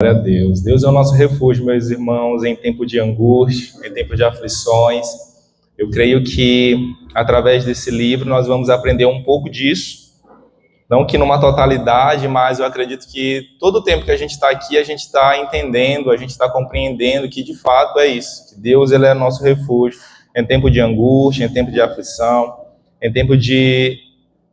Glória a Deus. Deus é o nosso refúgio, meus irmãos, em tempo de angústia, em tempo de aflições. Eu creio que, através desse livro, nós vamos aprender um pouco disso. Não que numa totalidade, mas eu acredito que todo o tempo que a gente está aqui, a gente está entendendo, a gente está compreendendo que, de fato, é isso. Que Deus, ele é nosso refúgio em tempo de angústia, em tempo de aflição, em tempo de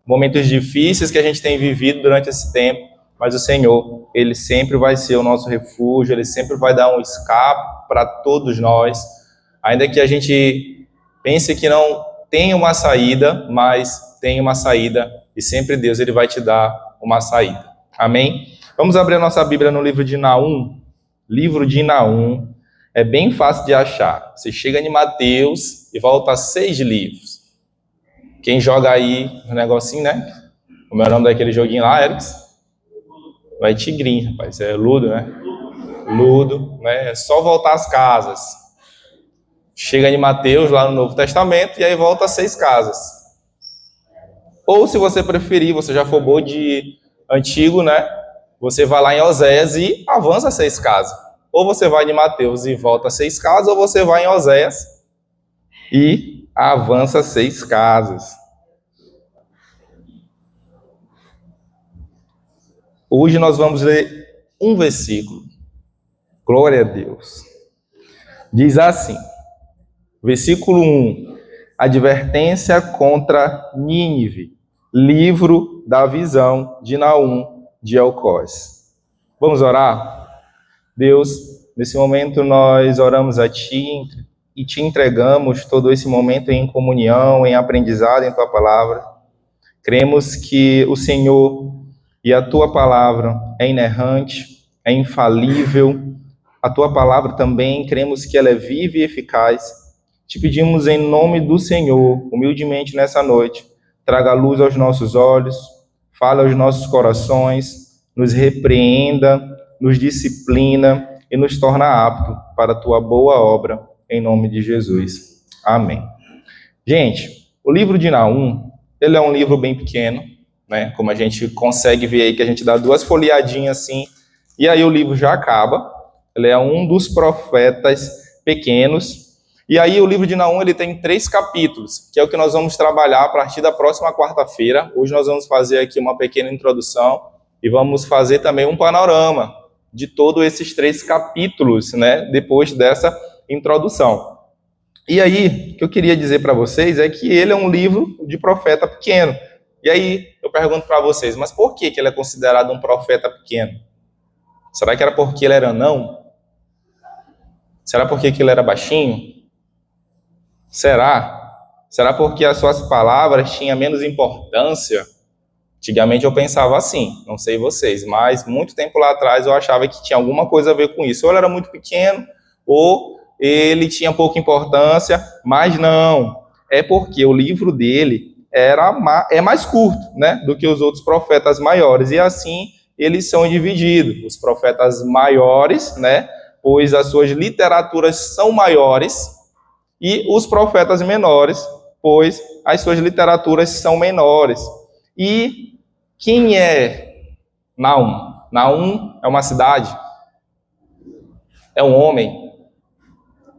momentos difíceis que a gente tem vivido durante esse tempo. Mas o Senhor, ele sempre vai ser o nosso refúgio, ele sempre vai dar um escape para todos nós, ainda que a gente pense que não tem uma saída, mas tem uma saída, e sempre Deus, ele vai te dar uma saída. Amém? Vamos abrir a nossa Bíblia no livro de Naum. Livro de Naum é bem fácil de achar. Você chega em Mateus e volta a 6 livros. Quem joga aí um negocinho, né? Como é o nome daquele joguinho lá, Erics? Vai tigrinho, rapaz. É Ludo, né? Ludo, né? É só voltar às casas. Chega em Mateus, lá no Novo Testamento, e aí volta a 6 casas. Ou, se você preferir, você já for bom de antigo, né? Você vai lá em Oséias e avança 6 casas. Ou você vai em Mateus e volta a 6 casas, ou você vai em Oséias e avança 6 casas. Hoje nós vamos ler um versículo. Glória a Deus. Diz assim, versículo 1. Advertência contra Nínive. Livro da visão de Naum de Elcós. Vamos orar? Deus, nesse momento nós oramos a Ti e Te entregamos todo esse momento em comunhão, em aprendizado em Tua palavra. Cremos que o Senhor e a Tua palavra é inerrante, é infalível. A Tua palavra também, cremos que ela é viva e eficaz. Te pedimos em nome do Senhor, humildemente nessa noite, traga luz aos nossos olhos, fale aos nossos corações, nos repreenda, nos disciplina e nos torna apto para a Tua boa obra, em nome de Jesus. Amém. Gente, o livro de Naum, ele é um livro bem pequeno, né? Como a gente consegue ver aí, que a gente dá 2 folheadinhas assim, e aí o livro já acaba. Ele é um dos profetas pequenos. E aí o livro de Naum, ele tem 3 capítulos, que é o que nós vamos trabalhar a partir da próxima quarta-feira. Hoje nós vamos fazer aqui uma pequena introdução e vamos fazer também um panorama de todos esses 3 capítulos, né? Depois dessa introdução. E aí, o que eu queria dizer para vocês é que ele é um livro de profeta pequeno. E aí, eu pergunto para vocês, mas por que ele é considerado um profeta pequeno? Será que era porque ele era anão? Será porque ele era baixinho? Será? Será porque as suas palavras tinham menos importância? Antigamente eu pensava assim, não sei vocês, mas muito tempo lá atrás eu achava que tinha alguma coisa a ver com isso. Ou ele era muito pequeno, ou ele tinha pouca importância, mas não. É porque o livro dele é mais curto, né, do que os outros profetas maiores, e assim eles são divididos. Os profetas maiores, né, pois as suas literaturas são maiores, e os profetas menores, pois as suas literaturas são menores. E quem é Naum? Naum é uma cidade? É um homem?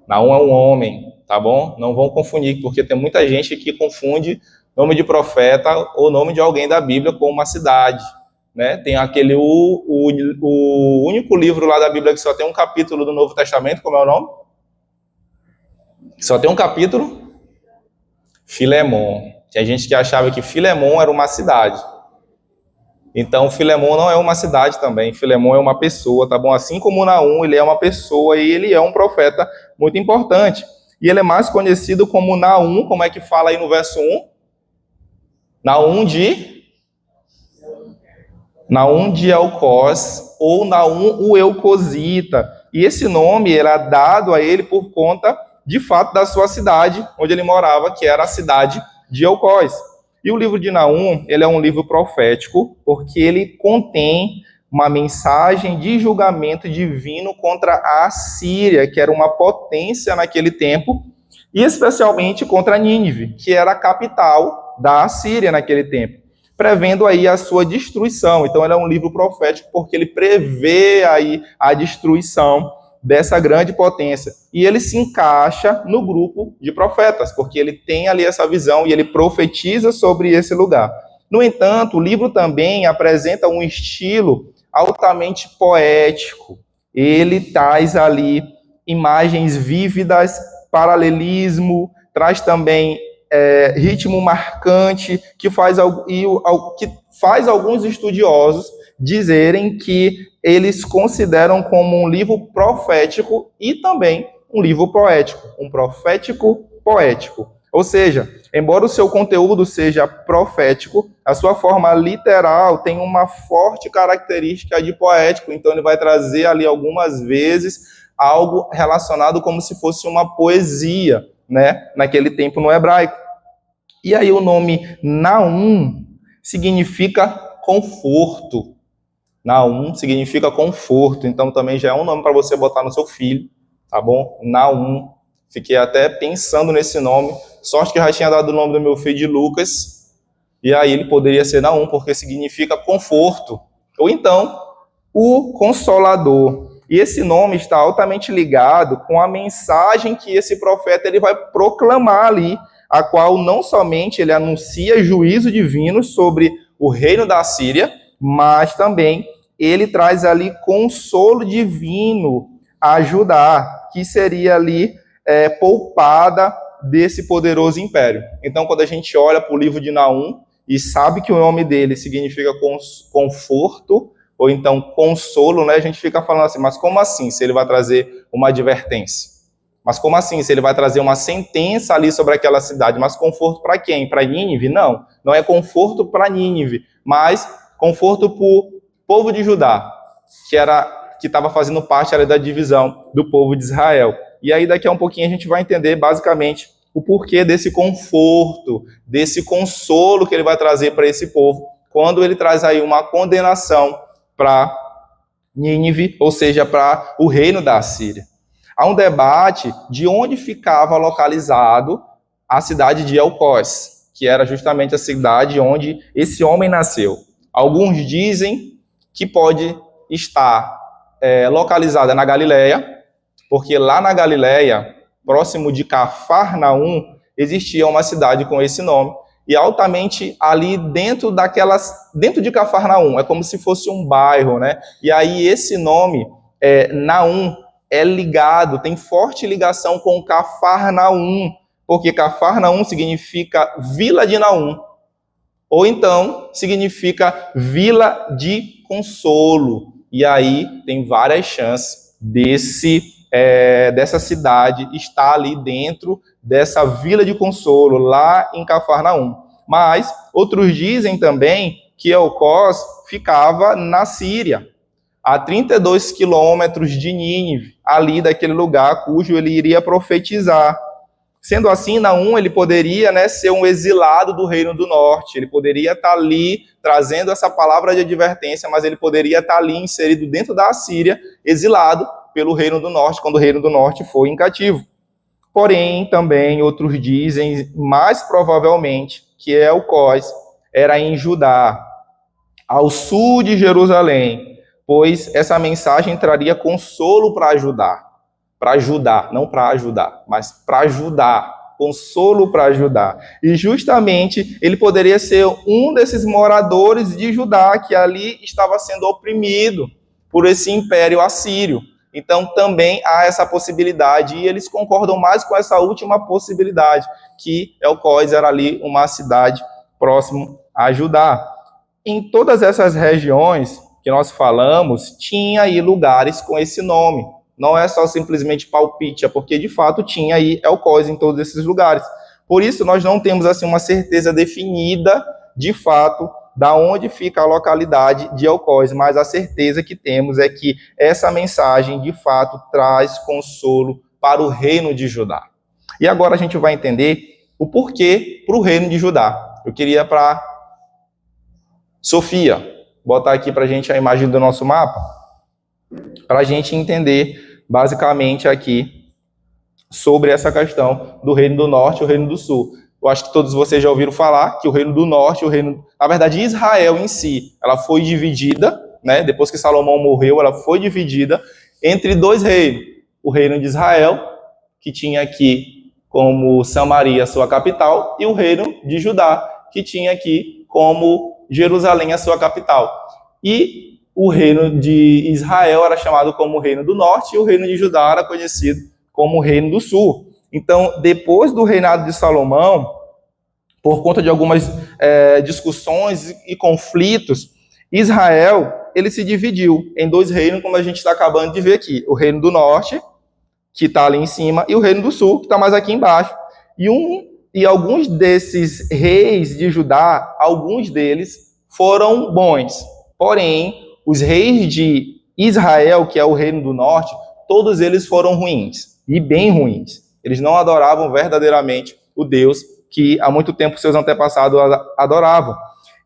Naum é um homem, tá bom? Não vão confundir, porque tem muita gente que confunde nome de profeta ou nome de alguém da Bíblia com uma cidade, né? Tem aquele, o único livro lá da Bíblia que só tem um capítulo do Novo Testamento, como é o nome? Só tem um capítulo? Filemon. Tinha gente que achava que Filemon era uma cidade. Então, Filemon não é uma cidade também. Filemon é uma pessoa, tá bom? Assim como Naum, ele é uma pessoa e ele é um profeta muito importante. E ele é mais conhecido como Naum, como é que fala aí no verso 1? Naum de Elcós, ou Naum o Elcosita. E esse nome era dado a ele por conta, de fato, da sua cidade, onde ele morava, que era a cidade de Elcós. E o livro de Naum, ele é um livro profético, porque ele contém uma mensagem de julgamento divino contra a Assíria, que era uma potência naquele tempo, e especialmente contra Nínive, que era a capital da Assíria naquele tempo. prevendo aí a sua destruição. Então, ele é um livro profético porque ele prevê aí a destruição dessa grande potência. E ele se encaixa no grupo de profetas, porque ele tem ali essa visão e ele profetiza sobre esse lugar. No entanto, o livro também apresenta um estilo altamente poético. Ele traz ali imagens vívidas, paralelismo, traz também ritmo marcante, que faz alguns estudiosos dizerem que eles consideram como um livro profético e também um livro poético, um profético poético. Ou seja, embora o seu conteúdo seja profético, a sua forma literal tem uma forte característica de poético, então ele vai trazer ali algumas vezes algo relacionado como se fosse uma poesia, né, naquele tempo no hebraico. E aí o nome Naum significa conforto. Naum significa conforto, então também já é um nome para você botar no seu filho, tá bom? Naum. Fiquei até pensando nesse nome. Sorte que eu já tinha dado o nome do meu filho de Lucas, e aí ele poderia ser Naum, porque significa conforto. Ou então, o Consolador. E esse nome está altamente ligado com a mensagem que esse profeta ele vai proclamar ali, a qual não somente ele anuncia juízo divino sobre o reino da Síria, mas também ele traz ali consolo divino a Judá, que seria ali poupada desse poderoso império. Então, quando a gente olha para o livro de Naum e sabe que o nome dele significa conforto, ou então consolo, né? A gente fica falando assim, mas como assim se ele vai trazer uma advertência? Mas como assim se ele vai trazer uma sentença ali sobre aquela cidade? Mas conforto para quem? Para Nínive? Não, não é conforto para Nínive, mas conforto para o povo de Judá, que estava fazendo parte ali da divisão do povo de Israel. E aí daqui a um pouquinho a gente vai entender basicamente o porquê desse conforto, desse consolo que ele vai trazer para esse povo, quando ele traz aí uma condenação para Nínive, ou seja, para o reino da Síria. Há um debate de onde ficava localizado a cidade de Elcós, que era justamente a cidade onde esse homem nasceu. Alguns dizem que pode estar localizada na Galileia, porque lá na Galileia, próximo de Cafarnaum, existia uma cidade com esse nome, e altamente ali dentro de Cafarnaum, é como se fosse um bairro, né? E aí esse nome, Naum, é ligado, tem forte ligação com Cafarnaum, porque Cafarnaum significa Vila de Naum, ou então significa Vila de Consolo. E aí tem várias chances dessa cidade estar ali dentro dessa Vila de Consolo, lá em Cafarnaum. Mas outros dizem também que Elcós ficava na Síria, a 32 quilômetros de Nínive, ali daquele lugar cujo ele iria profetizar. Sendo assim, Naum ele poderia ser um exilado do Reino do Norte, ele poderia estar ali trazendo essa palavra de advertência, mas ele poderia estar ali inserido dentro da Síria, exilado pelo Reino do Norte, quando o Reino do Norte foi em cativo. Porém, também outros dizem, mais provavelmente, que Elcós era em Judá, ao sul de Jerusalém, pois essa mensagem traria consolo para Judá, não para ajudar, mas para Judá, consolo para Judá. E justamente ele poderia ser um desses moradores de Judá que ali estava sendo oprimido por esse império assírio. Então também há essa possibilidade, e eles concordam mais com essa última possibilidade, que Elcós era ali uma cidade próximo a Judá. Em todas essas regiões que nós falamos, tinha aí lugares com esse nome. Não é só simplesmente palpite, é porque de fato tinha aí Elcós em todos esses lugares. Por isso nós não temos assim uma certeza definida, de fato, da onde fica a localidade de Elcós, mas a certeza que temos é que essa mensagem, de fato, traz consolo para o reino de Judá. E agora a gente vai entender o porquê para o reino de Judá. Eu queria para Sofia botar aqui para a gente a imagem do nosso mapa, para a gente entender basicamente aqui sobre essa questão do Reino do Norte e o Reino do Sul. Eu acho que todos vocês já ouviram falar que o reino do norte, na verdade, Israel em si, ela foi dividida, né? Depois que Salomão morreu, ela foi dividida entre dois reinos. O reino de Israel, que tinha aqui como Samaria sua capital, e o reino de Judá, que tinha aqui como Jerusalém a sua capital. E o reino de Israel era chamado como o reino do norte, e o reino de Judá era conhecido como o reino do sul. Então, depois do reinado de Salomão, por conta de algumas discussões e conflitos, Israel ele se dividiu em dois reinos, como a gente está acabando de ver aqui. O reino do norte, que está ali em cima, e o reino do sul, que está mais aqui embaixo. E alguns desses reis de Judá, alguns deles foram bons. Porém, os reis de Israel, que é o reino do norte, todos eles foram ruins, e bem ruins. Eles não adoravam verdadeiramente o Deus que há muito tempo seus antepassados adoravam.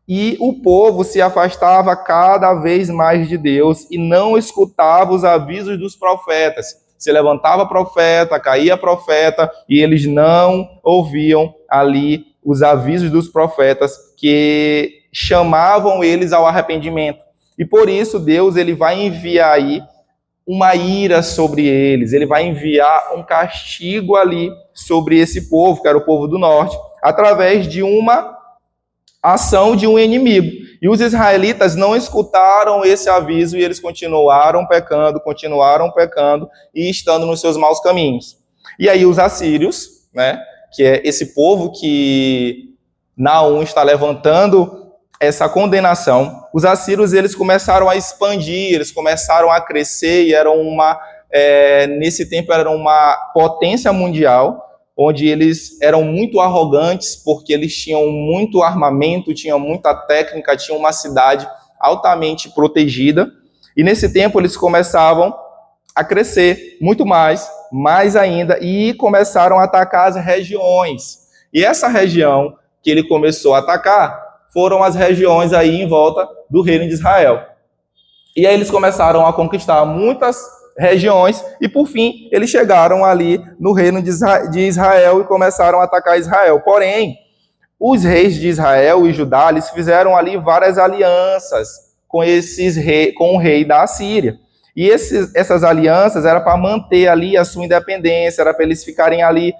E o povo se afastava cada vez mais de Deus e não escutava os avisos dos profetas. Se levantava profeta, caía profeta, e eles não ouviam ali os avisos dos profetas que chamavam eles ao arrependimento. E por isso Deus ele vai enviar aí uma ira sobre eles, ele vai enviar um castigo ali sobre esse povo, que era o povo do norte, através de uma ação de um inimigo. E os israelitas não escutaram esse aviso e eles continuaram pecando e estando nos seus maus caminhos. E aí os assírios, né, que é esse povo que Naum está levantando essa condenação, os assírios eles começaram a expandir, eles começaram a crescer e nesse tempo eram uma potência mundial, onde eles eram muito arrogantes, porque eles tinham muito armamento, tinham muita técnica, tinham uma cidade altamente protegida, e nesse tempo eles começavam a crescer muito mais ainda, e começaram a atacar as regiões. E essa região que ele começou a atacar foram as regiões aí em volta do reino de Israel. E aí eles começaram a conquistar muitas regiões, e por fim eles chegaram ali no reino de Israel e começaram a atacar Israel. Porém, os reis de Israel e Judá, eles fizeram ali várias alianças com o rei da Assíria. E essas alianças eram para manter ali a sua independência, era para eles ficarem ali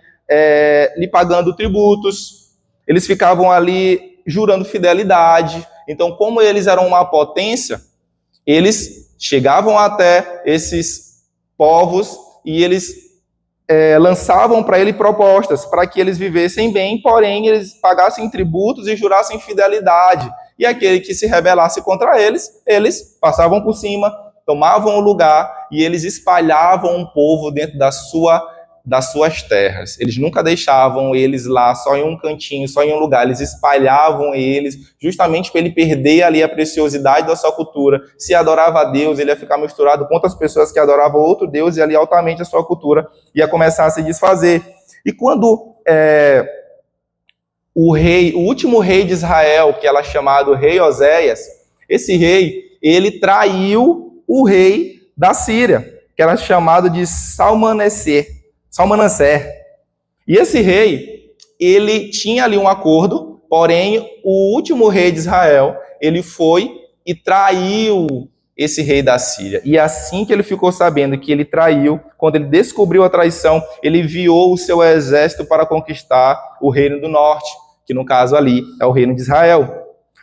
lhe pagando tributos, eles ficavam ali jurando fidelidade. Então, como eles eram uma potência, eles chegavam até esses povos e eles lançavam para ele propostas para que eles vivessem bem, porém eles pagassem tributos e jurassem fidelidade. E aquele que se rebelasse contra eles, eles passavam por cima, tomavam o lugar e eles espalhavam o povo dentro das suas terras. Eles nunca deixavam eles lá só em um cantinho, só em um lugar. Eles espalhavam eles justamente para ele perder ali a preciosidade da sua cultura. Se adorava a Deus, ele ia ficar misturado com outras pessoas que adoravam outro Deus e ali altamente a sua cultura ia começar a se desfazer. E quando o último rei de Israel, que era chamado rei Oséias, esse rei, ele traiu o rei da Síria, que era chamado de Salmaneser. E esse rei, ele tinha ali um acordo, porém, o último rei de Israel, ele foi e traiu esse rei da Síria. E assim que ele ficou sabendo que ele traiu, quando ele descobriu a traição, ele enviou o seu exército para conquistar o reino do norte, que no caso ali é o reino de Israel.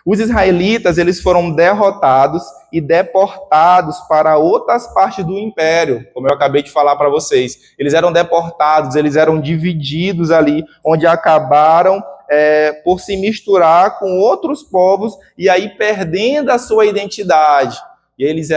Os israelitas, eles foram derrotados e deportados para outras partes do império, como eu acabei de falar para vocês. Eles eram deportados, eles eram divididos ali, onde acabaram por se misturar com outros povos e aí perdendo a sua identidade. E eles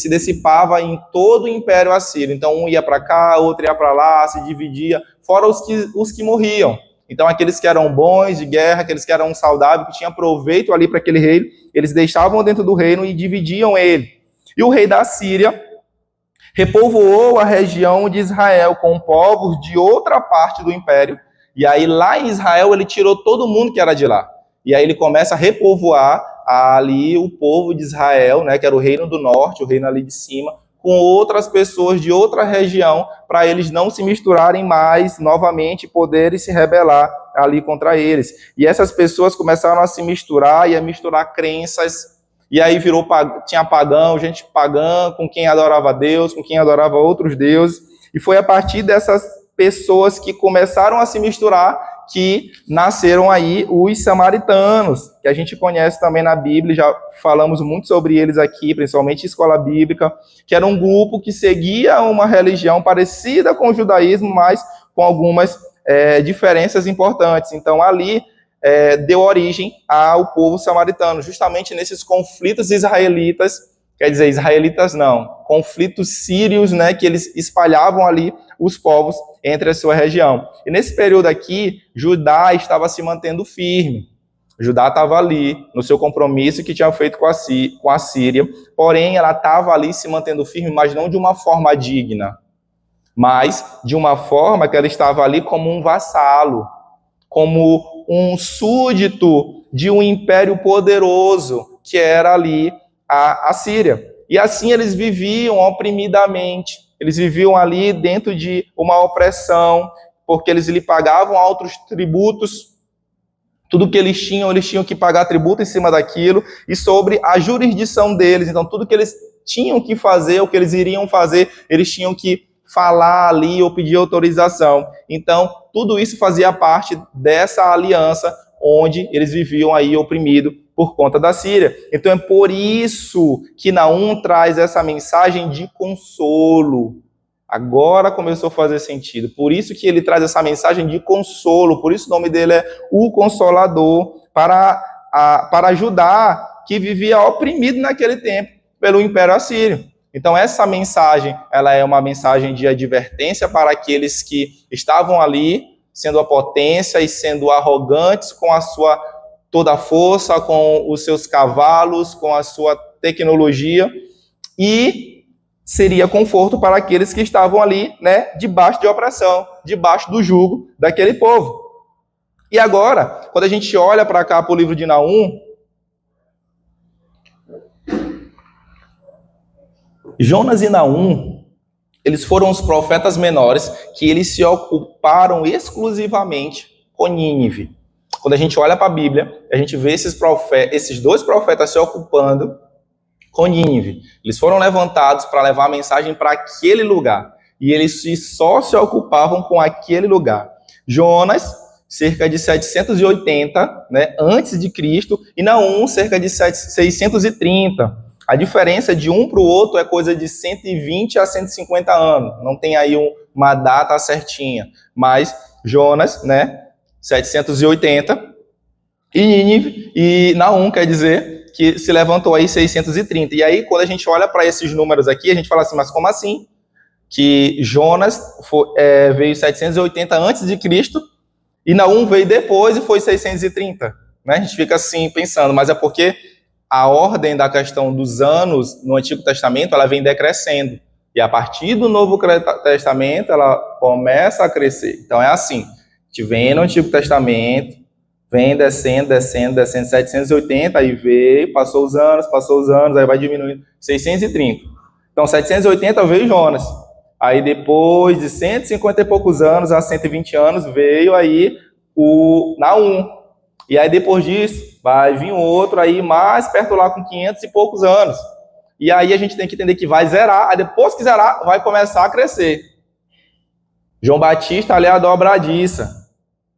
se dissipavam em todo o império assírio. Então um ia para cá, outro ia para lá, se dividia, fora os que morriam. Então, aqueles que eram bons de guerra, aqueles que eram saudáveis, que tinham proveito ali para aquele reino, eles deixavam dentro do reino e dividiam ele. E o rei da Síria repovoou a região de Israel com povos de outra parte do império. E aí, lá em Israel, ele tirou todo mundo que era de lá. E aí, ele começa a repovoar ali o povo de Israel, né, que era o reino do norte, o reino ali de cima, com outras pessoas de outra região, para eles não se misturarem mais novamente e poderem se rebelar ali contra eles. E essas pessoas começaram a se misturar e a misturar crenças, e aí tinha pagão, gente pagã, com quem adorava Deus, com quem adorava outros deuses, e foi a partir dessas pessoas que começaram a se misturar que nasceram aí os samaritanos, que a gente conhece também na Bíblia, já falamos muito sobre eles aqui, principalmente em escola bíblica, que era um grupo que seguia uma religião parecida com o judaísmo, mas com algumas diferenças importantes. Então, ali deu origem ao povo samaritano, justamente nesses conflitos israelitas, quer dizer, israelitas não, conflitos sírios, né, que eles espalhavam ali os povos entre a sua região. E nesse período aqui, Judá estava se mantendo firme. Judá estava ali no seu compromisso que tinha feito com a Síria, porém ela estava ali se mantendo firme, mas não de uma forma digna, mas de uma forma que ela estava ali como um vassalo, como um súdito de um império poderoso, que era ali a Síria. E assim eles viviam oprimidamente, eles viviam ali dentro de uma opressão, porque eles lhe pagavam altos tributos, tudo que eles tinham que pagar tributo em cima daquilo, e sobre a jurisdição deles. Então, tudo que eles tinham que fazer, o que eles iriam fazer, eles tinham que falar ali ou pedir autorização. Então, tudo isso fazia parte dessa aliança onde eles viviam aí oprimidos por conta da Síria. Então, é por isso que Naum traz essa mensagem de consolo. Agora começou a fazer sentido. Por isso que ele traz essa mensagem de consolo. Por isso o nome dele é o Consolador, para Judá, que vivia oprimido naquele tempo pelo Império Assírio. Então essa mensagem, ela é uma mensagem de advertência para aqueles que estavam ali, sendo a potência e sendo arrogantes com a sua toda a força, com os seus cavalos, com a sua tecnologia, e seria conforto para aqueles que estavam ali, né, debaixo de opressão, debaixo do jugo daquele povo. E agora, quando a gente olha para cá para o livro de Naum, Jonas e Naum, eles foram os profetas menores que eles se ocuparam exclusivamente com Nínive. Quando a gente olha para a Bíblia, a gente vê esses dois profetas se ocupando com Nínive. Eles foram levantados para levar a mensagem para aquele lugar. E eles só se ocupavam com aquele lugar. Jonas, cerca de 780, né, antes de Cristo, e Naum, cerca de 630. A diferença de um para o outro é coisa de 120 a 150 anos. Não tem aí uma data certinha. Mas Jonas, né, 780, e Nínive, e Naum, quer dizer, que se levantou aí 630. E aí, quando a gente olha para esses números aqui, a gente fala assim, mas como assim? Que Jonas veio 780 antes de Cristo, e Naum veio depois e foi 630. Né? A gente fica assim pensando, mas é porque a ordem da questão dos anos no Antigo Testamento, ela vem decrescendo. E a partir do Novo Testamento, ela começa a crescer. Então é assim, a gente vem no Antigo Testamento, vem descendo, 780, aí veio, passou os anos, aí vai diminuindo, 630. Então 780 veio Jonas. Aí depois de 150 e poucos anos, a 120 anos, veio aí o Naum. E aí depois disso, vai vir outro aí mais perto lá com 500 e poucos anos. E aí a gente tem que entender que vai zerar, aí depois que zerar, vai começar a crescer. João Batista ali é a dobradiça,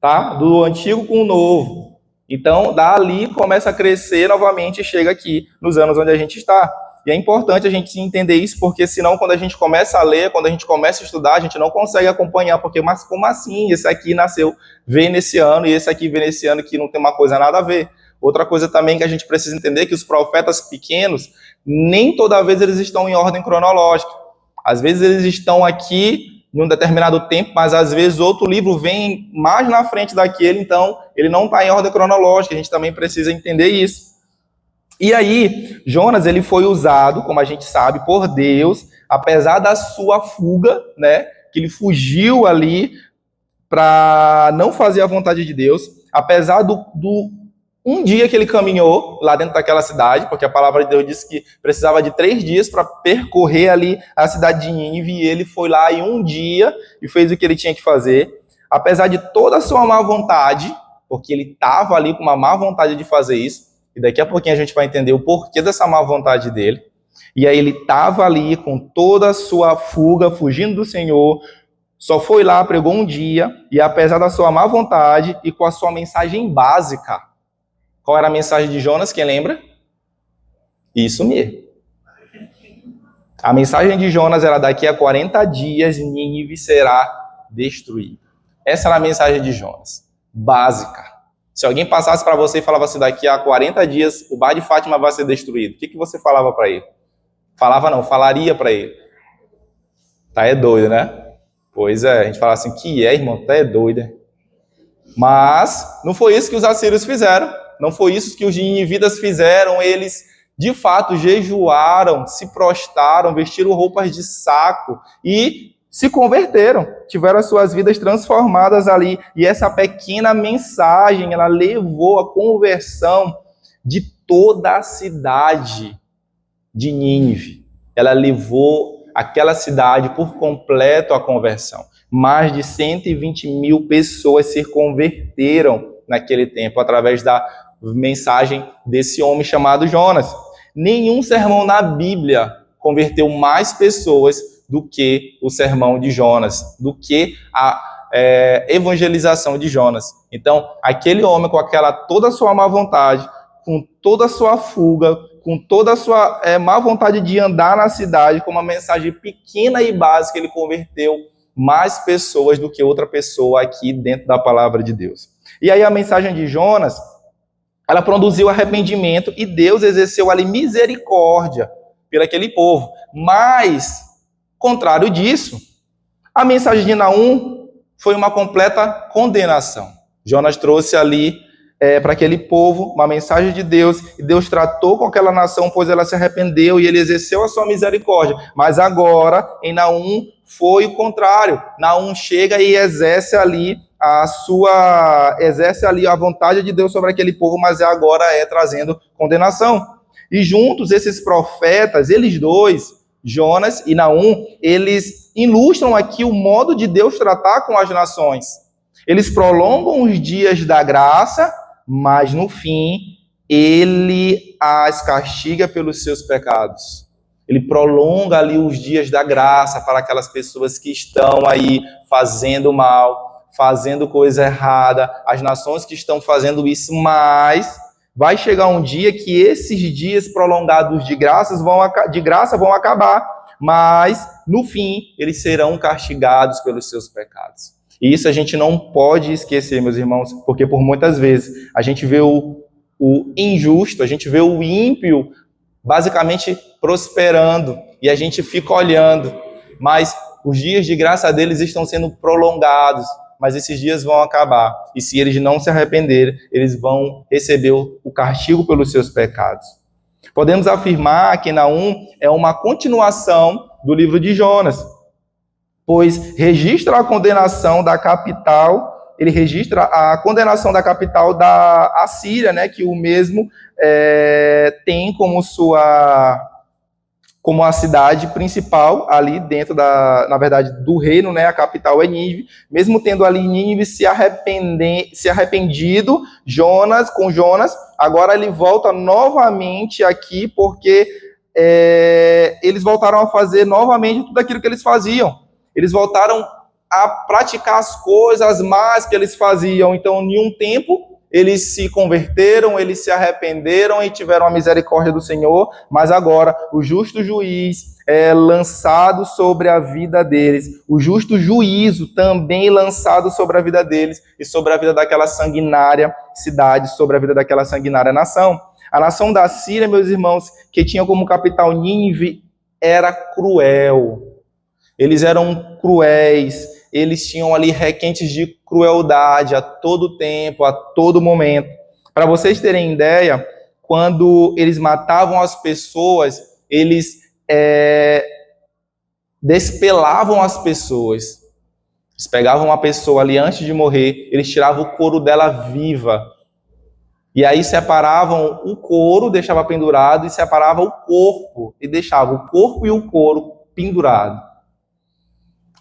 tá? Do antigo com o novo. Então, dali começa a crescer novamente e chega aqui nos anos onde a gente está. E é importante a gente entender isso, porque senão quando a gente começa a ler, quando a gente começa a estudar, a gente não consegue acompanhar, porque, mas como assim? Esse aqui veio nesse ano, e esse aqui veio nesse ano, que não tem uma coisa nada a ver. Outra coisa também que a gente precisa entender é que os profetas pequenos, nem toda vez eles estão em ordem cronológica. Às vezes eles estão aqui em um determinado tempo, mas às vezes outro livro vem mais na frente daquele, então ele não está em ordem cronológica, a gente também precisa entender isso. E aí, Jonas, ele foi usado, como a gente sabe, por Deus, apesar da sua fuga, né, que ele fugiu ali para não fazer a vontade de Deus, apesar do um dia que ele caminhou lá dentro daquela cidade, porque a palavra de Deus disse que precisava de 3 dias para percorrer ali a cidade de Nínive, e ele foi lá em um dia e fez o que ele tinha que fazer. apesar de toda a sua má vontade, porque ele estava ali com uma má vontade de fazer isso, e daqui a pouquinho a gente vai entender o porquê dessa má vontade dele. E aí ele estava ali com toda a sua fuga, fugindo do Senhor, só foi lá, pregou um dia, e apesar da sua má vontade e com a sua mensagem básica. Qual era a mensagem de Jonas, quem lembra? Isso mesmo. A mensagem de Jonas era: daqui a 40 dias Nínive será destruída. Essa era a mensagem de Jonas, básica. Se alguém passasse para você e falava assim: daqui a 40 dias o Bar de Fátima vai ser destruído, o que você falava para ele? Falava não, falaria para ele. Tá, é doido, né? Pois é, a gente fala assim: que é, irmão? Tá, é doido. Mas não foi isso que os assírios fizeram, não foi isso que os ninivitas fizeram. Eles, de fato, jejuaram, se prostraram, vestiram roupas de saco e se converteram, tiveram as suas vidas transformadas ali. E essa pequena mensagem, ela levou a conversão de toda a cidade de Nínive. Ela levou aquela cidade por completo à conversão. Mais de 120 mil pessoas se converteram naquele tempo, através da mensagem desse homem chamado Jonas. Nenhum sermão na Bíblia converteu mais pessoas do que o sermão de Jonas, do que a evangelização de Jonas. Então, aquele homem com toda a sua má vontade, com toda a sua fuga, com toda a sua má vontade de andar na cidade, com uma mensagem pequena e básica, ele converteu mais pessoas do que outra pessoa aqui dentro da palavra de Deus. E aí a mensagem de Jonas, ela produziu arrependimento e Deus exerceu ali misericórdia por aquele povo. Mas, contrário disso, a mensagem de Naum foi uma completa condenação. Jonas trouxe ali para aquele povo uma mensagem de Deus, e Deus tratou com aquela nação, pois ela se arrependeu, e ele exerceu a sua misericórdia. Mas agora, em Naum, foi o contrário. Naum chega e exerce ali a vontade de Deus sobre aquele povo, mas agora trazendo condenação. E juntos, esses profetas, eles dois, Jonas e Naum, eles ilustram aqui o modo de Deus tratar com as nações. Eles prolongam os dias da graça, mas no fim, ele as castiga pelos seus pecados. Ele prolonga ali os dias da graça para aquelas pessoas que estão aí fazendo mal, fazendo coisa errada, as nações que estão fazendo isso, mas vai chegar um dia que esses dias prolongados de graça vão acabar, mas no fim eles serão castigados pelos seus pecados. E isso a gente não pode esquecer, meus irmãos, porque por muitas vezes a gente vê o injusto, a gente vê o ímpio basicamente prosperando, e a gente fica olhando, mas os dias de graça deles estão sendo prolongados, mas esses dias vão acabar, e se eles não se arrependerem, eles vão receber o castigo pelos seus pecados. Podemos afirmar que Naum é uma continuação do livro de Jonas, pois registra a condenação da capital, ele registra a condenação da capital da Assíria, né, que o mesmo tem como a cidade principal ali dentro na verdade, do reino, né, a capital é Nínive. Mesmo tendo ali Nínive se arrependido, Jonas, agora ele volta novamente aqui, porque eles voltaram a fazer novamente tudo aquilo que eles faziam. Eles voltaram a praticar as coisas más que eles faziam. Então, em um tempo, eles se converteram, eles se arrependeram e tiveram a misericórdia do Senhor, mas agora o justo juiz é lançado sobre a vida deles, o justo juízo também lançado sobre a vida deles e sobre a vida daquela sanguinária cidade, sobre a vida daquela sanguinária nação. A nação da Síria, meus irmãos, que tinha como capital Nínive, era cruel. Eles eram cruéis, eles tinham ali requintes de crueldade a todo tempo, a todo momento. Para vocês terem ideia, quando eles matavam as pessoas, eles despelavam as pessoas. Eles pegavam uma pessoa ali antes de morrer, eles tiravam o couro dela viva. E aí separavam o couro, deixava pendurado, e separava o corpo, e deixava o corpo e o couro pendurado.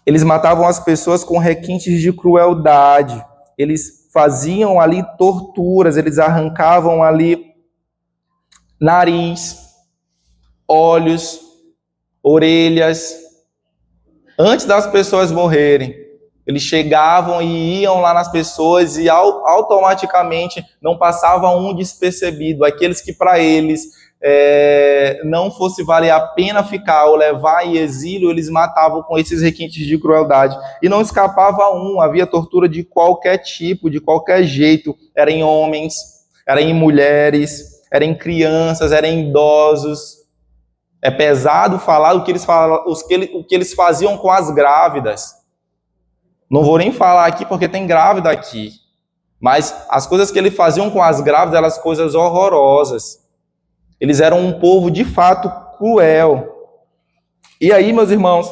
Eles matavam as pessoas com requintes de crueldade. Eles faziam ali torturas, eles arrancavam ali nariz, olhos, orelhas. Antes das pessoas morrerem, eles chegavam e iam lá nas pessoas e automaticamente não passava um despercebido. Aqueles que para eles não fosse valer a pena ficar ou levar em exílio, eles matavam com esses requintes de crueldade. E não escapava um, havia tortura de qualquer tipo, de qualquer jeito. Era em homens, era em mulheres, era em crianças, era em idosos. É pesado falar o que eles faziam com as grávidas. Não vou nem falar aqui porque tem grávida aqui. Mas as coisas que eles faziam com as grávidas eram as coisas horrorosas. Eles eram um povo de fato cruel. E aí, meus irmãos,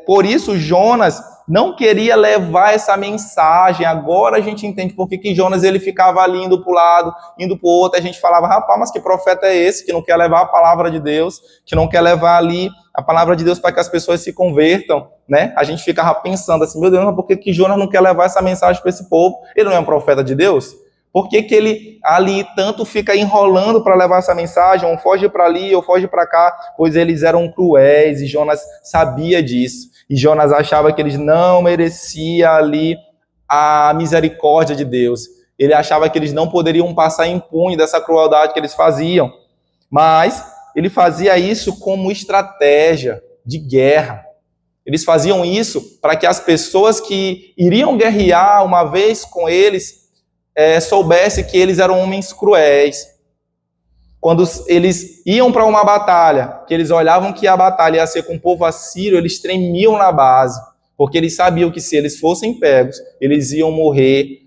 por isso Jonas não queria levar essa mensagem. Agora a gente entende por que Jonas ele ficava ali indo para o lado, indo para o outro. A gente falava, rapaz, mas que profeta é esse que não quer levar a palavra de Deus, que não quer levar ali a palavra de Deus para que as pessoas se convertam, né? A gente ficava pensando assim, meu Deus, mas por que Jonas não quer levar essa mensagem para esse povo? Ele não é um profeta de Deus? Por que ele ali tanto fica enrolando para levar essa mensagem? Ou foge para ali, ou foge para cá? Pois eles eram cruéis e Jonas sabia disso. E Jonas achava que eles não mereciam ali a misericórdia de Deus. Ele achava que eles não poderiam passar impune dessa crueldade que eles faziam. Mas ele fazia isso como estratégia de guerra. Eles faziam isso para que as pessoas que iriam guerrear uma vez com eles soubesse que eles eram homens cruéis. Quando eles iam para uma batalha, que eles olhavam que a batalha ia ser com o povo assírio, eles tremiam na base, porque eles sabiam que se eles fossem pegos, eles iam morrer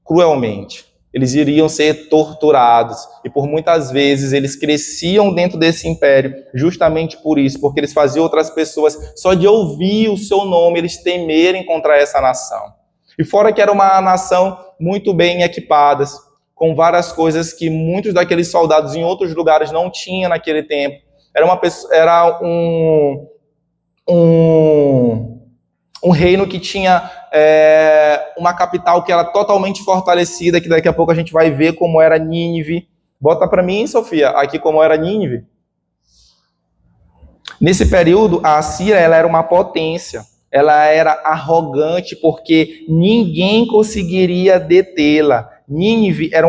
cruelmente. Eles iriam ser torturados. E por muitas vezes eles cresciam dentro desse império, justamente por isso, porque eles faziam outras pessoas, só de ouvir o seu nome, eles temerem contra essa nação. E fora que era uma nação muito bem equipadas, com várias coisas que muitos daqueles soldados em outros lugares não tinham naquele tempo. Era um reino que tinha uma capital que era totalmente fortalecida, que daqui a pouco a gente vai ver como era Nínive. Bota para mim, Sofia, aqui como era Nínive. Nesse período, a Assíria ela era uma potência. Ela era arrogante porque ninguém conseguiria detê-la. Nínive era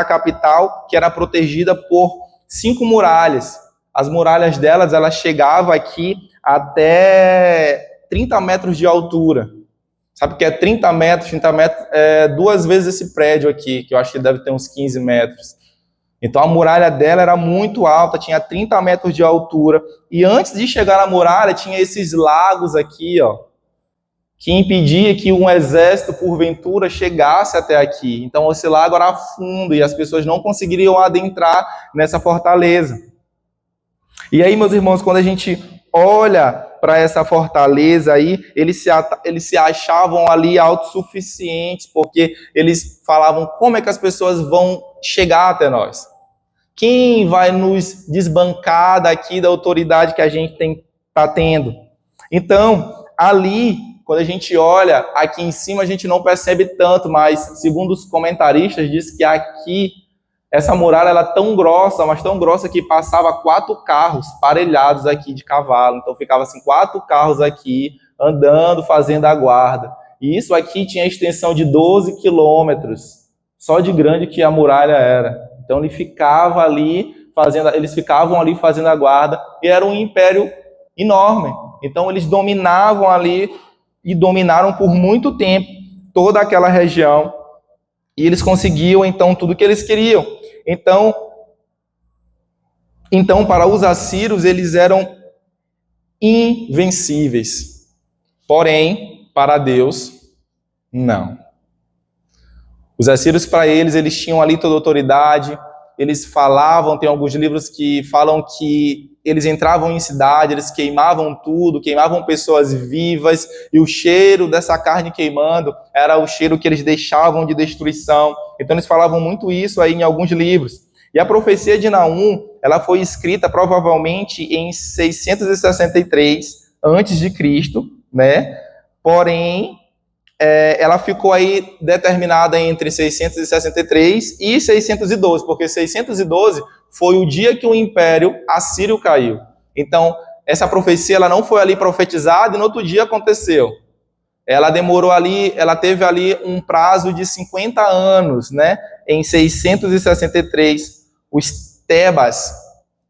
a capital que era protegida por 5 muralhas. As muralhas delas, ela chegava aqui até 30 metros de altura. Sabe o que é 30 metros? 30 metros é 2 vezes esse prédio aqui, que eu acho que deve ter uns 15 metros. Então a muralha dela era muito alta, tinha 30 metros de altura. E antes de chegar na muralha, tinha esses lagos aqui, ó, que impedia que um exército, porventura, chegasse até aqui. Então esse lago era fundo e as pessoas não conseguiriam adentrar nessa fortaleza. E aí, meus irmãos, quando a gente olha para essa fortaleza aí, eles se achavam ali autossuficientes, porque eles falavam, como é que as pessoas vão chegar até nós? Quem vai nos desbancar daqui da autoridade que a gente está tendo? Então, ali, quando a gente olha, aqui em cima a gente não percebe tanto, mas segundo os comentaristas, diz que aqui, essa muralha era tão grossa, mas tão grossa que passava 4 carros parelhados aqui de cavalo. Então ficava assim, 4 carros aqui, andando, fazendo a guarda. E isso aqui tinha extensão de 12 quilômetros, só de grande que a muralha era. Então eles ficavam ali fazendo a guarda, e era um império enorme. Então eles dominavam ali, e dominaram por muito tempo toda aquela região, e eles conseguiam então tudo que eles queriam. Então para os assírios eles eram invencíveis. Porém, para Deus, não. Os assírios, para eles tinham ali toda a autoridade, eles falavam, tem alguns livros que falam que eles entravam em cidade, eles queimavam tudo, queimavam pessoas vivas, e o cheiro dessa carne queimando era o cheiro que eles deixavam de destruição. Então eles falavam muito isso aí em alguns livros. E a profecia de Naum, ela foi escrita provavelmente em 663 a.C., né? Porém, ela ficou aí determinada entre 663 e 612, porque 612 foi o dia que o Império Assírio caiu. Então, essa profecia ela não foi ali profetizada e no outro dia aconteceu. Ela demorou ali, ela teve ali um prazo de 50 anos, né? Em 663, os Tebas,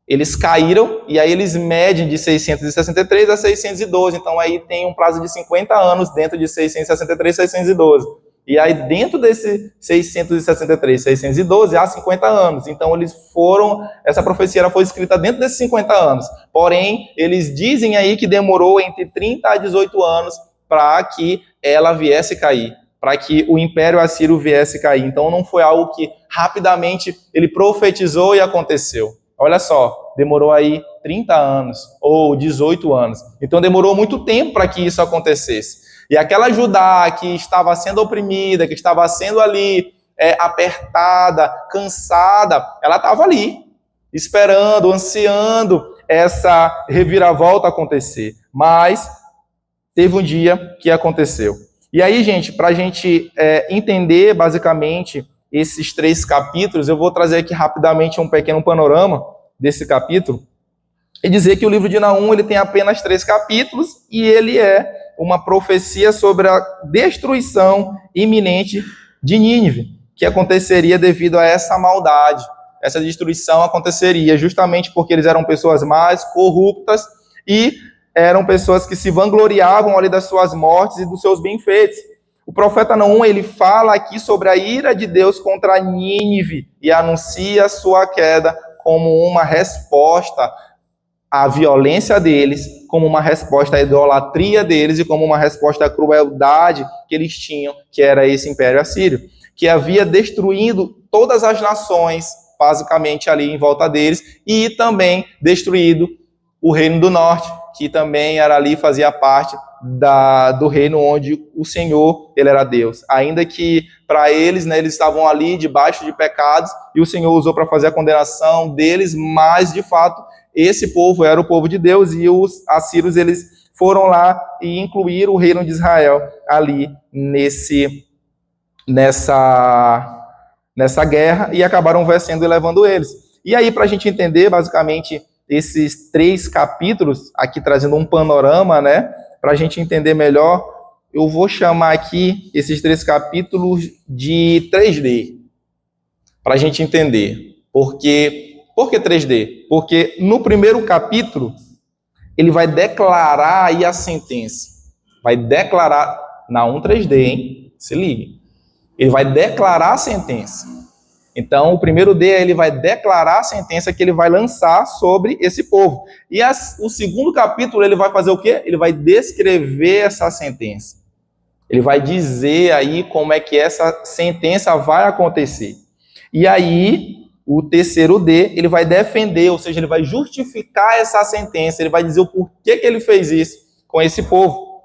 eles caíram, e aí eles medem de 663 a 612, então aí tem um prazo de 50 anos dentro de 663 e 612. E aí dentro desse 663, 612, há 50 anos. Então eles foram, essa profecia ela foi escrita dentro desses 50 anos. Porém, eles dizem aí que demorou entre 30 a 18 anos para que ela viesse cair, para que o Império Assírio viesse cair. Então não foi algo que rapidamente ele profetizou e aconteceu. Olha só, demorou aí 30 anos ou 18 anos. Então demorou muito tempo para que isso acontecesse. E aquela Judá que estava sendo oprimida, que estava sendo ali apertada, cansada, ela estava ali, esperando, ansiando essa reviravolta acontecer. Mas teve um dia que aconteceu. E aí, gente, para a gente entender basicamente esses 3 capítulos, eu vou trazer aqui rapidamente um pequeno panorama desse capítulo e dizer que o livro de Naum ele tem apenas 3 capítulos e ele é uma profecia sobre a destruição iminente de Nínive, que aconteceria devido a essa maldade. Essa destruição aconteceria justamente porque eles eram pessoas más, corruptas e eram pessoas que se vangloriavam ali das suas mortes e dos seus bem-feitos. O profeta Naum, ele fala aqui sobre a ira de Deus contra Nínive e anuncia sua queda como uma resposta à violência deles, como uma resposta à idolatria deles e como uma resposta à crueldade que eles tinham, que era esse Império Assírio, que havia destruído todas as nações, basicamente ali em volta deles, e também destruído o Reino do Norte, que também era ali, fazia parte do reino onde o Senhor, ele era Deus. Ainda que para eles, né, eles estavam ali debaixo de pecados, e o Senhor usou para fazer a condenação deles, mas de fato, esse povo era o povo de Deus, e os assírios, eles foram lá e incluíram o reino de Israel ali nessa guerra, e acabaram vencendo e levando eles. E aí, para a gente entender, basicamente, esses 3 capítulos, aqui trazendo um panorama, né, para a gente entender melhor, eu vou chamar aqui esses 3 capítulos de 3D, para a gente entender. Por que 3D? Porque no primeiro capítulo, ele vai declarar aí a sentença. Vai declarar, Naum 3D, hein? Se ligue. Ele vai declarar a sentença. Então, o primeiro D, ele vai declarar a sentença que ele vai lançar sobre esse povo. E o segundo capítulo, ele vai fazer o quê? Ele vai descrever essa sentença. Ele vai dizer aí como é que essa sentença vai acontecer. E aí, o terceiro D, ele vai defender, ou seja, ele vai justificar essa sentença, ele vai dizer o porquê que ele fez isso com esse povo.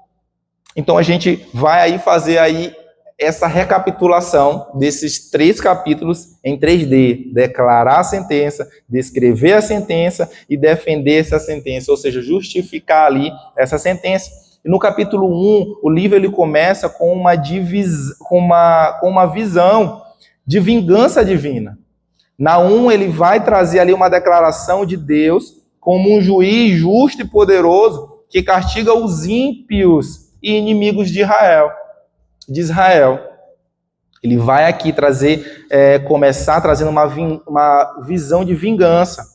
Então, a gente vai aí fazer aí essa recapitulação desses 3 capítulos em 3D, declarar a sentença, descrever a sentença e defender essa sentença, ou seja, justificar ali essa sentença. E no capítulo 1, o livro ele começa com uma visão de vingança divina. Naum ele vai trazer ali uma declaração de Deus como um juiz justo e poderoso que castiga os ímpios e inimigos de Israel. Ele vai aqui começar trazendo uma visão de vingança.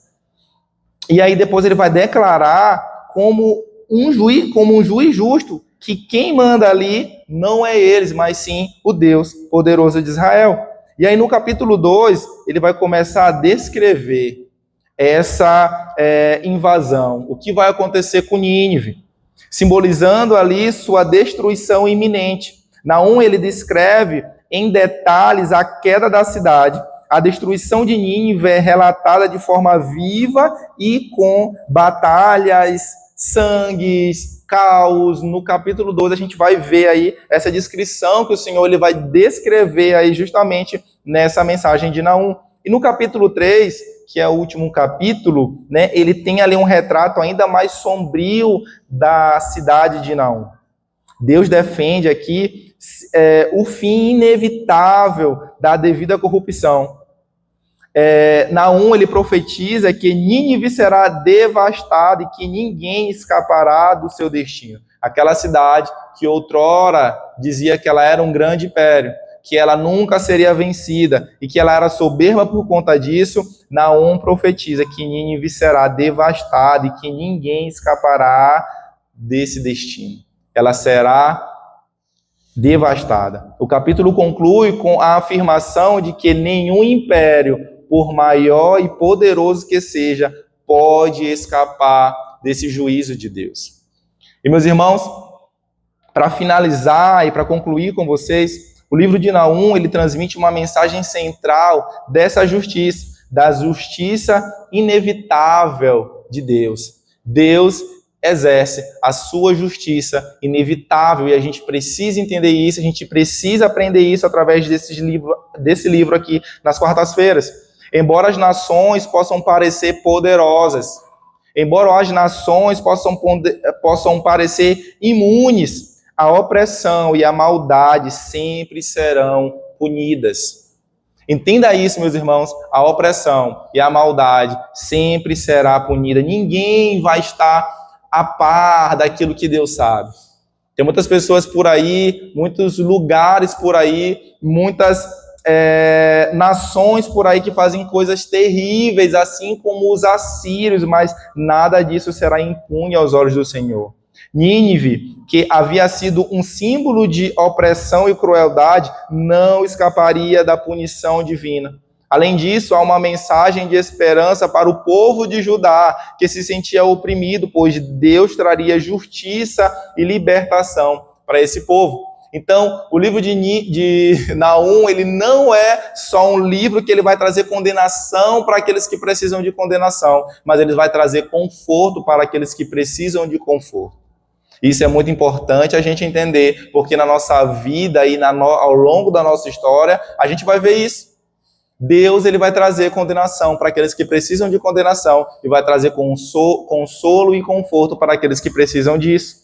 E aí depois ele vai declarar como um juiz justo, que quem manda ali não é eles, mas sim o Deus poderoso de Israel. E aí no capítulo 2, ele vai começar a descrever essa invasão, o que vai acontecer com Nínive, simbolizando ali sua destruição iminente. Naum, ele descreve em detalhes a queda da cidade. A destruição de Nínive é relatada de forma viva e com batalhas, sangues, caos. No capítulo 2 a gente vai ver aí essa descrição que o Senhor ele vai descrever aí justamente nessa mensagem de Naum. E no capítulo 3, que é o último capítulo, né, ele tem ali um retrato ainda mais sombrio da cidade de Naum. Deus defende aqui o fim inevitável da devida corrupção. Naum, ele profetiza que Nínive será devastada e que ninguém escapará do seu destino. Aquela cidade que outrora dizia que ela era um grande império, que ela nunca seria vencida e que ela era soberba por conta disso, Naum profetiza que Nínive será devastada e que ninguém escapará desse destino. Ela será devastada. O capítulo conclui com a afirmação de que nenhum império, por maior e poderoso que seja, pode escapar desse juízo de Deus. E, meus irmãos, para finalizar e para concluir com vocês, o livro de Naum, ele transmite uma mensagem central dessa justiça, da justiça inevitável de Deus. Deus exerce a sua justiça inevitável e a gente precisa entender isso, a gente precisa aprender isso através desse livro aqui nas quartas-feiras. Embora as nações possam parecer poderosas, embora as nações possam parecer imunes, a opressão e a maldade sempre serão punidas. Entenda isso, meus irmãos, a opressão e a maldade sempre será punida. Ninguém vai estar a par daquilo que Deus sabe. Tem muitas pessoas por aí, muitos lugares por aí, muitas nações por aí que fazem coisas terríveis, assim como os assírios, mas nada disso será impune aos olhos do Senhor. Nínive, que havia sido um símbolo de opressão e crueldade, não escaparia da punição divina. Além disso, há uma mensagem de esperança para o povo de Judá, que se sentia oprimido, pois Deus traria justiça e libertação para esse povo. Então, o livro de Naum, ele não é só um livro que ele vai trazer condenação para aqueles que precisam de condenação, mas ele vai trazer conforto para aqueles que precisam de conforto. Isso é muito importante a gente entender, porque na nossa vida e ao longo da nossa história, a gente vai ver isso. Deus, ele vai trazer condenação para aqueles que precisam de condenação e vai trazer consolo e conforto para aqueles que precisam disso.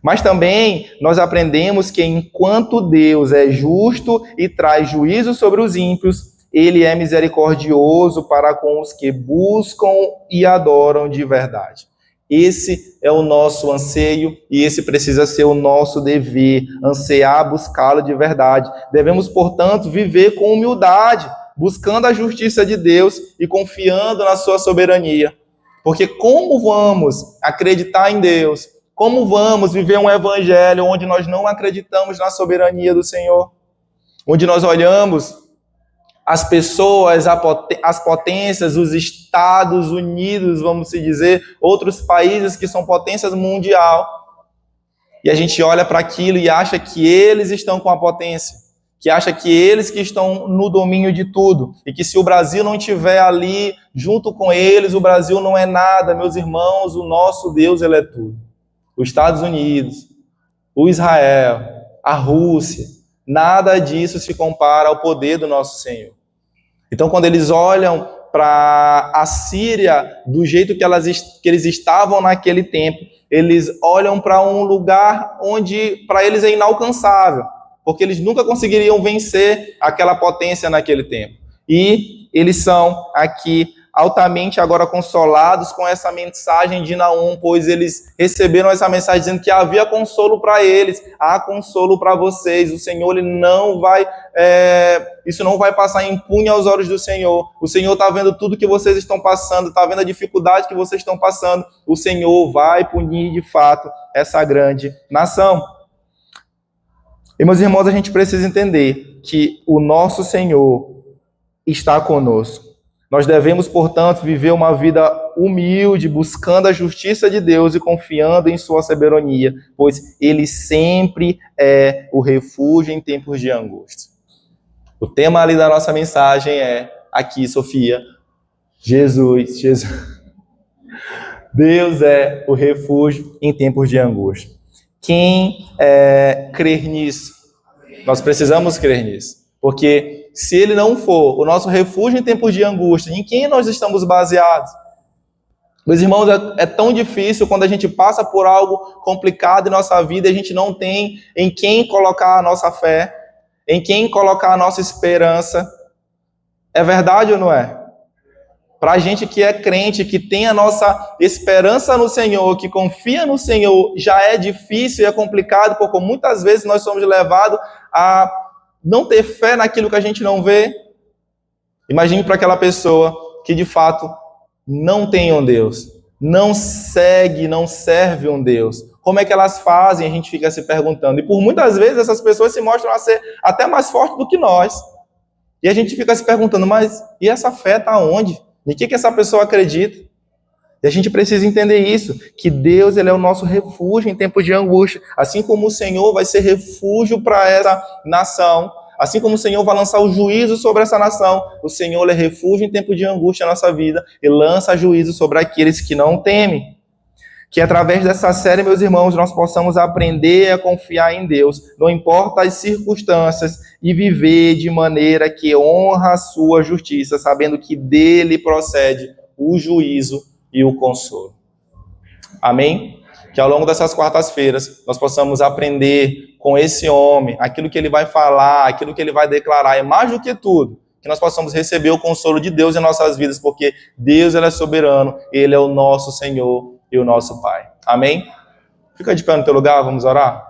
Mas também nós aprendemos que enquanto Deus é justo e traz juízo sobre os ímpios, ele é misericordioso para com os que buscam e adoram de verdade. Esse é o nosso anseio e esse precisa ser o nosso dever, ansiar, buscá-lo de verdade. Devemos, portanto, viver com humildade, buscando a justiça de Deus e confiando na sua soberania. Porque como vamos acreditar em Deus? Como vamos viver um evangelho onde nós não acreditamos na soberania do Senhor? Onde nós olhamos as pessoas, as potências, os Estados Unidos, vamos se dizer, outros países que são potências mundial. E a gente olha para aquilo e acha que eles estão com a potência, que acha que eles que estão no domínio de tudo, e que se o Brasil não estiver ali junto com eles, o Brasil não é nada. Meus irmãos, o nosso Deus, ele é tudo. Os Estados Unidos, o Israel, a Rússia, nada disso se compara ao poder do nosso Senhor. Então, quando eles olham para a Síria do jeito que eles estavam naquele tempo, eles olham para um lugar onde para eles é inalcançável, porque eles nunca conseguiriam vencer aquela potência naquele tempo. E eles são aqui altamente agora consolados com essa mensagem de Naum, pois eles receberam essa mensagem dizendo que havia consolo para eles, há consolo para vocês. O Senhor, ele não vai, isso não vai passar impune aos olhos do Senhor. O Senhor está vendo tudo que vocês estão passando, está vendo a dificuldade que vocês estão passando. O Senhor vai punir de fato essa grande nação. E, meus irmãos, a gente precisa entender que o nosso Senhor está conosco. Nós devemos, portanto, viver uma vida humilde, buscando a justiça de Deus e confiando em sua soberania, pois ele sempre é o refúgio em tempos de angústia. O tema ali da nossa mensagem é, aqui, Sofia, Jesus. Deus é o refúgio em tempos de angústia. Quem crer nisso? Nós precisamos crer nisso, porque se ele não for o nosso refúgio em tempos de angústia, em quem nós estamos baseados? Meus irmãos, é tão difícil quando a gente passa por algo complicado em nossa vida e a gente não tem em quem colocar a nossa fé, em quem colocar a nossa esperança. É verdade ou não é? Para a gente que é crente, que tem a nossa esperança no Senhor, que confia no Senhor, já é difícil e é complicado, porque muitas vezes nós somos levados a não ter fé naquilo que a gente não vê. Imagine para aquela pessoa que de fato não tem um Deus, não segue, não serve um Deus. Como é que elas fazem? A gente fica se perguntando. E por muitas vezes essas pessoas se mostram a ser até mais fortes do que nós. E a gente fica se perguntando, mas e essa fé está onde? Em que essa pessoa acredita? E a gente precisa entender isso, que Deus ele é o nosso refúgio em tempos de angústia. Assim como o Senhor vai ser refúgio para essa nação, assim como o Senhor vai lançar o juízo sobre essa nação, o Senhor é refúgio em tempo de angústia na nossa vida e lança juízo sobre aqueles que não temem. Que através dessa série, meus irmãos, nós possamos aprender a confiar em Deus, não importa as circunstâncias, e viver de maneira que honra a sua justiça, sabendo que dele procede o juízo e o consolo. Amém? Que ao longo dessas quartas-feiras nós possamos aprender com esse homem, aquilo que ele vai falar, aquilo que ele vai declarar, e mais do que tudo, que nós possamos receber o consolo de Deus em nossas vidas, porque Deus ele é soberano, ele é o nosso Senhor e o nosso Pai. Amém? Fica de pé no teu lugar, vamos orar?